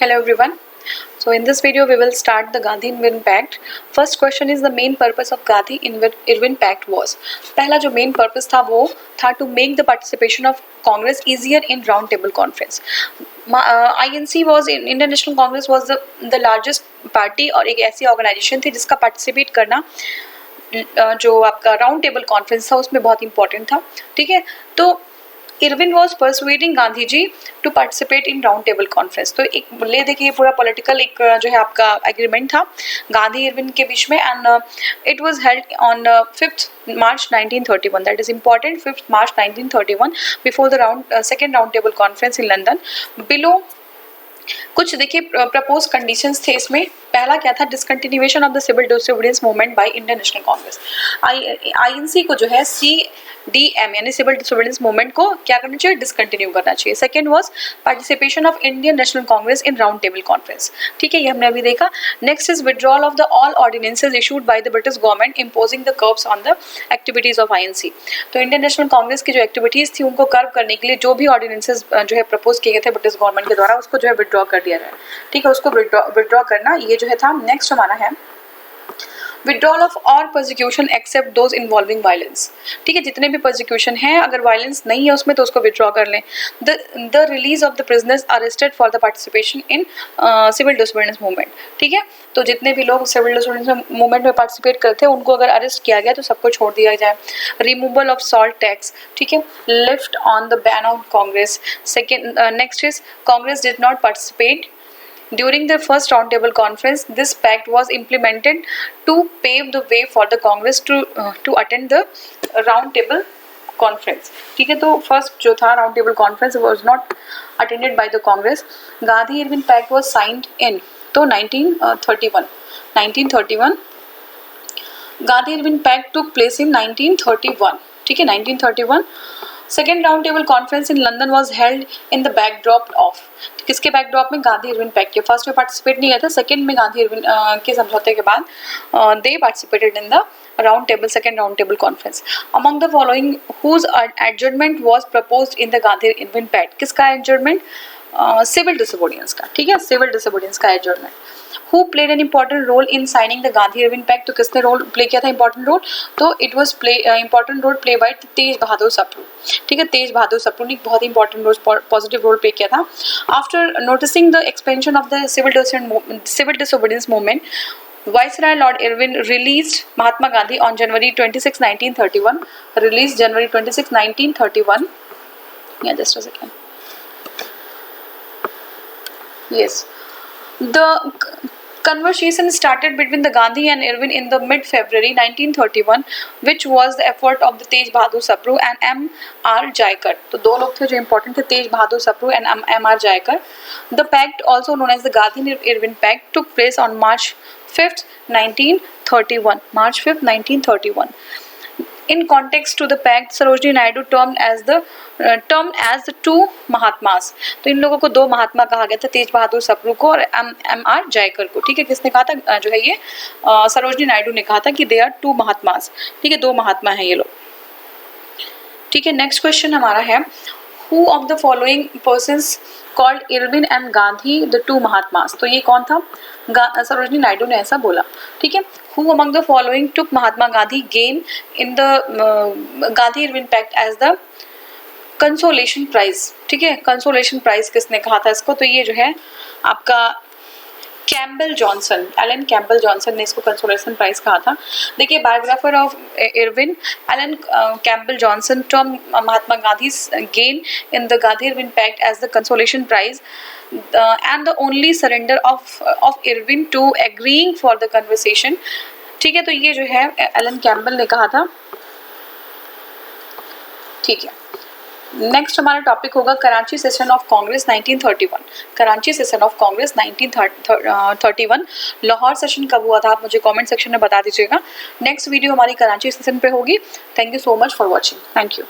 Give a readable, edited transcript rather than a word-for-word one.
Hello everyone. So in this video we will start the Gandhi Irwin Pact. First question is the main purpose of Gandhi Irwin Pact was. पहला जो main purpose था वो था to make the participation of Congress easier in round table conference. INC was Indian National Congress was the largest party और एक ऐसी organization थी जिसका participate करना जो आपका राउंड टेबल कॉन्फ्रेंस था उसमें बहुत इंपॉर्टेंट था. ठीक है, तो Irwin was persuading Gandhi ji to participate in round table conference. तो एक ले देखिए ये पूरा पॉलिटिकल एक जो है आपका एग्रीमेंट था गांधी इरविन के बीच में and it was held on 5th March 1931. That is important. 5th March 1931 before the second round table conference in London. Below कुछ देखिए प्रपोज कंडीशंस थे इसमें. पहला क्या था, discontinuation of the civil disobedience movement by Indian National Congress. INC को जो है CDM यानी सिविल डिसोबीडियंस मूवमेंट को क्या करना चाहिए, डिसकंटिन्यू करना चाहिए. Second was participation of Indian National Congress in round table conference. ठीक है, ये हमने अभी देखा. Next is withdrawal of the all ordinances issued by the British government imposing the curbs on the activities of INC. तो इंडियन नेशनल कांग्रेस की जो एक्टिविटीज थी उनको कर्व करने के लिए जो भी ऑर्डिनेंसेज जो है प्रपोज किए गए थे ब्रिटिश गवर्नमेंट के द्वारा उसको जो है विड्रॉ कर दिया गया. ठीक है, उसको विड्रॉ करना ये जो है था. नेक्स्ट हमारा है withdrawal of all prosecution except those involving violence. ठीक है, जितने भी प्रोसिक्यूशन हैं अगर वायलेंस नहीं है उसमें तो उसको विड्रॉ कर लें. The release of the prisoners arrested for the participation in civil disobedience movement. ठीक है, तो जितने भी लोग सिविल डिसोबीडियंस मूवमेंट में पार्टिसिपेट करते हैं उनको अगर अरेस्ट किया गया तो सबको छोड़ दिया जाए. Removal of salt tax. ठीक है, lift on the ban on Congress. Second next is Congress did not participate during the first roundtable conference. This pact was implemented to pave the way for the Congress to attend the roundtable conference. ठीक है, तो first जो था round table conference was not attended by the Congress. Gandhi Irwin pact was signed in तो 1931. Gandhi Irwin pact took place in 1931. ठीक है, 1931. Second round table conference in London was held in the backdrop of. किसके backdrop में, Gandhi Irwin pact के. First में participate नहीं किया था, सेकेंड में गांधी इरविन के समझौते के बाद they participated in the round table second round table conference. Among the following whose adjournment was proposed in the Gandhi Irwin pact. किसका एडजर्नमेंट, सिविल डिसोबीडियंस का. ठीक है, सिविल डिसोबीडियंस का adjournment. Who played an important role in signing the Gandhi Irwin Pact. तो किसने role play किया था important role, तो it was important role play by Tej Bahadur Sapru. ठीक है, तेज बहादुर सप्रू ने बहुत important role positive role play किया था. After noticing the expansion of the civil disobedience movement, Viceroy Lord Irwin released Mahatma Gandhi on January 26, 1931. Released January 26, 1931. Yeah, just a second. Yes. The conversation started between the Gandhi and Irwin in the mid-February 1931, which was the effort of the Tej Bahadur Sapru and M.R. Jayakar. तो दो लोग थे जो important थे, तेज Bahadur Sapru and M.R. Jayakar. The pact, also known as the Gandhi Irwin Pact, took place on March 5th, 1931. March 5th, 1931. In context to the pact, Sarojini Naidu termed as the two Mahatmas. तो इन लोगों को दो महात्मा कहा गया था, तेज बहादुर सप्रू को और M.R. Jaykar को. ठीक है, किसने कहा था, जो है ये सरोजनी नायडू ने कहा था कि दे आर टू महात्मास. ठीक है, दो महात्मा हैं ये लोग. ठीक है, नेक्स्ट क्वेश्चन हमारा है who of the following persons called Irwin and Gandhi the two Mahatmas. तो ये कौन था, सरोजनी नायडू ने ऐसा बोला. ठीक है, who among the following took Mahatma Gandhi gain in the Gandhi Irwin Pact as the consolation prize. ठीक है, consolation prize किसने कहा था इसको, तो ये जो है आपका Campbell Johnson, Alan Campbell Johnson ने इसको कंसोलेशन प्राइज कहा था. देखिए biographer of Irwin Alan Campbell Johnson term Mahatma Gandhi gain in the Gandhi Irwin pact as the consolation prize and the only surrender of Irwin to agreeing for the conversation. ठीक है, तो ये जो है एलन कैम्बल ने कहा था. ठीक है, नेक्स्ट हमारा टॉपिक होगा Karachi session of Congress 1931. Karachi session of Congress 1931. Lahore session कब हुआ था आप मुझे कमेंट सेक्शन में बता दीजिएगा. नेक्स्ट वीडियो हमारी कराची सेशन पे होगी. Thank you so much for watching. Thank you.